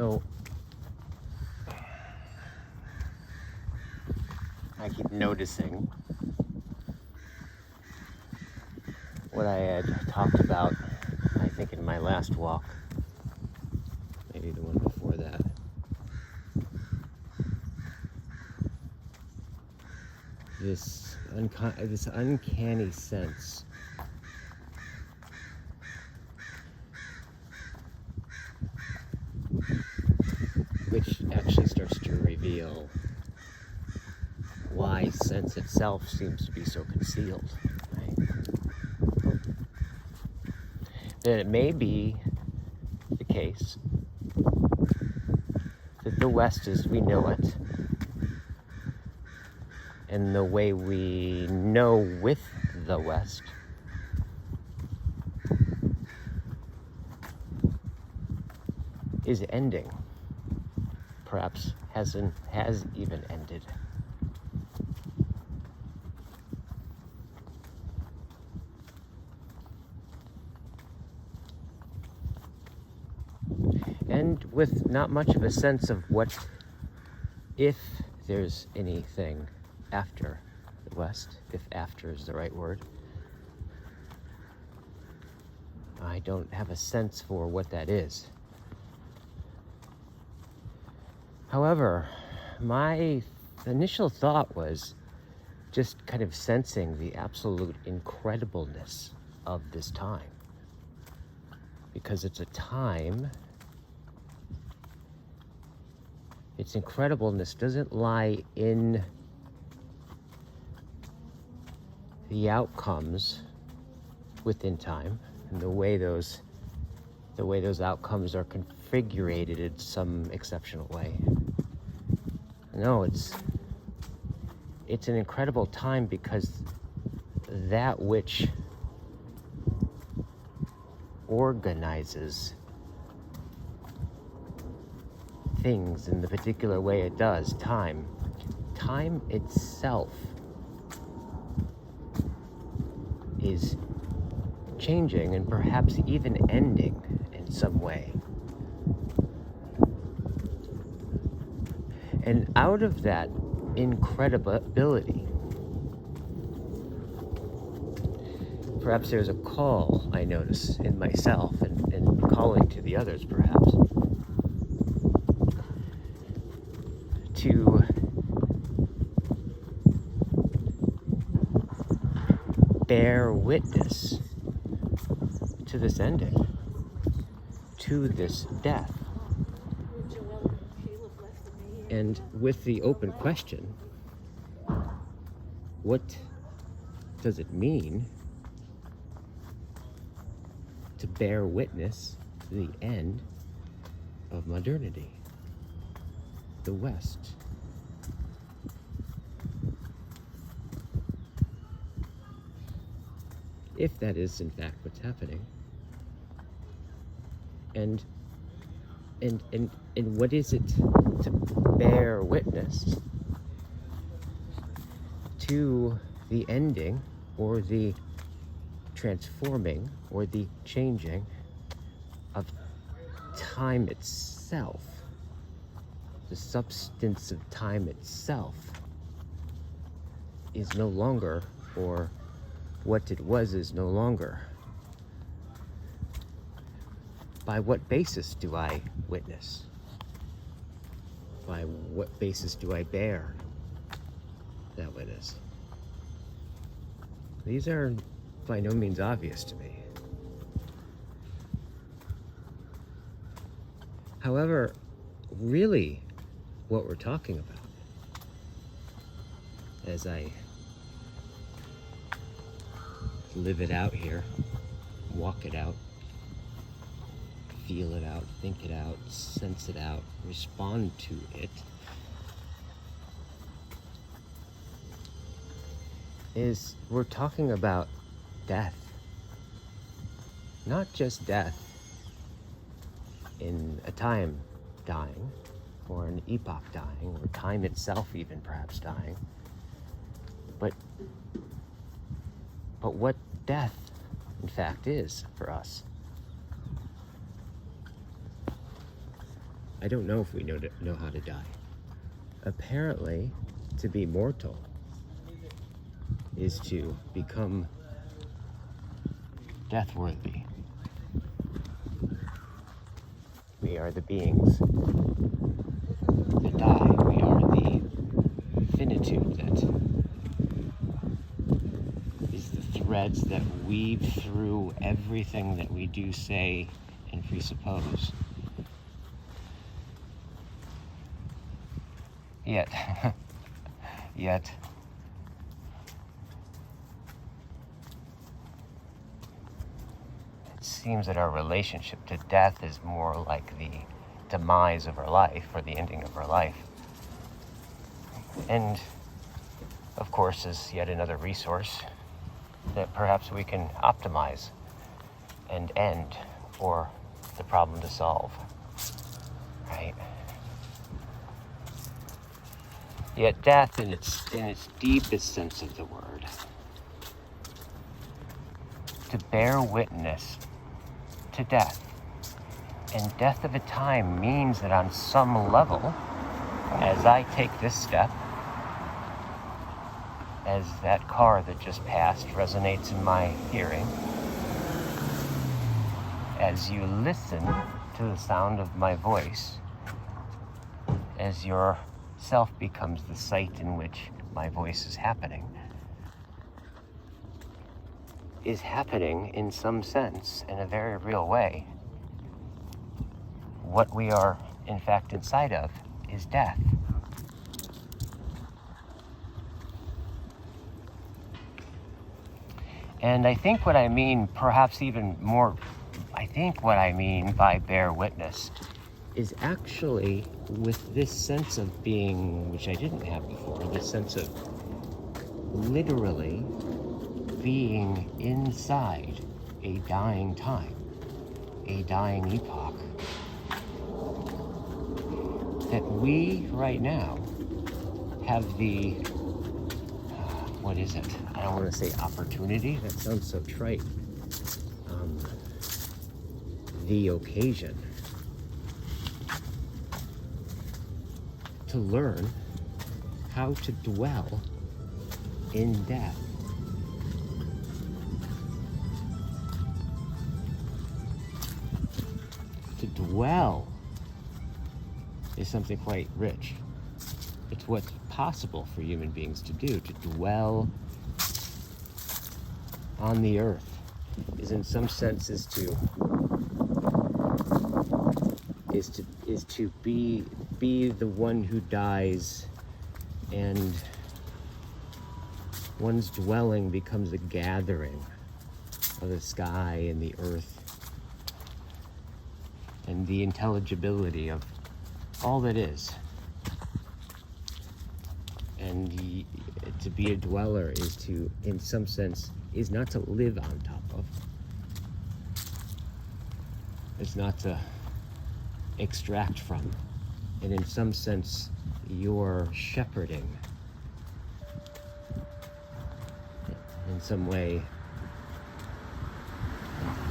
So I keep noticing what I had talked about, I think, in my last walk, maybe the one before that. This uncanny sense which actually starts to reveal why sense itself seems to be so concealed, right? That it may be the case that the West as we know it, and the way we know with the West, is ending. Perhaps has even ended. And with not much of a sense of what, if there's anything after the West, if after is the right word. I don't have a sense for what that is. However, my initial thought was just kind of sensing the absolute incredibleness of this time. Because it's a time, its incredibleness doesn't lie in the outcomes within time and the way those outcomes are configured in some exceptional way. No, it's an incredible time because that which organizes things in the particular way it does, time itself is changing and perhaps even ending in some way. And out of that incredibility, perhaps there's a call I notice in myself and calling to the others perhaps to bear witness to this ending, to this death. And with the open question, what does it mean to bear witness to the end of modernity, the West? If that is in fact what's happening. And what is it to bear witness to the ending or the transforming or the changing of time itself? The substance of time itself is no longer, or what it was is no longer. By what basis do I witness? By what basis do I bear that witness? These are by no means obvious to me. However, really what we're talking about, as I live it out here, walk it out, feel it out, think it out, sense it out, respond to it, is we're talking about death. Not just death in a time dying, or an epoch dying, or time itself even perhaps dying, but what death in fact is for us. I don't know if we know how to die. Apparently, to be mortal is to become death-worthy. We are the beings that die. We are the finitude that is the threads that weave through everything that we do, say, and presuppose. Yet, it seems that our relationship to death is more like the demise of our life, or the ending of our life. And, of course, is yet another resource that perhaps we can optimize and end for the problem to solve, right? Yet death, in its deepest sense of the word, to bear witness to death, and death of a time means that on some level, as I take this step, as that car that just passed resonates in my hearing, as you listen to the sound of my voice, as your self becomes the site in which my voice is happening in some sense, in a very real way. What we are, in fact, inside of is death. And I think what I mean, perhaps even more, I think what I mean by bear witness is actually with this sense of being, which I didn't have before, this sense of literally being inside a dying time, a dying epoch, that we right now have the, what is it? I don't want to say opportunity, that sounds so trite. The occasion to learn how to dwell in death. To dwell is something quite rich. It's what's possible for human beings to do, to dwell on the earth, is in some sense is to be the one who dies, and one's dwelling becomes a gathering of the sky and the earth and the intelligibility of all that is. And to be a dweller is to, in some sense, is not to live on top of. It's not to extract from. And in some sense, you're shepherding. In some way,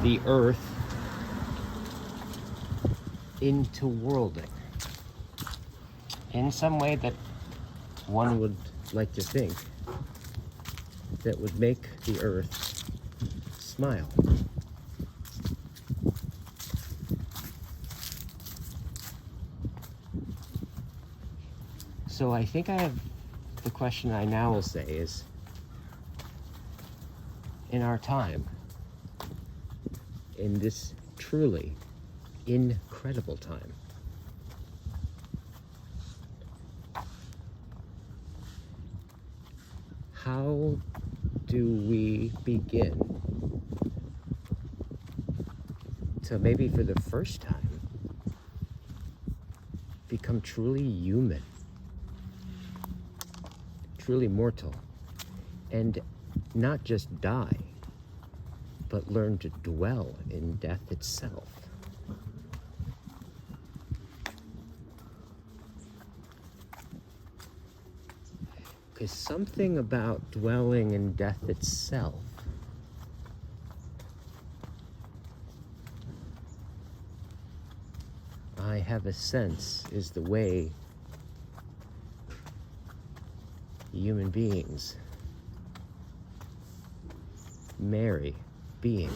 the earth into worlding. In some way that one would like to think that would make the earth smile. So I think I have the question I now will say is, in our time, in this truly incredible time, how do we begin to, maybe for the first time, become truly human, truly mortal, and not just die, but learn to dwell in death itself? Because something about dwelling in death itself I have a sense is the way human beings marry being.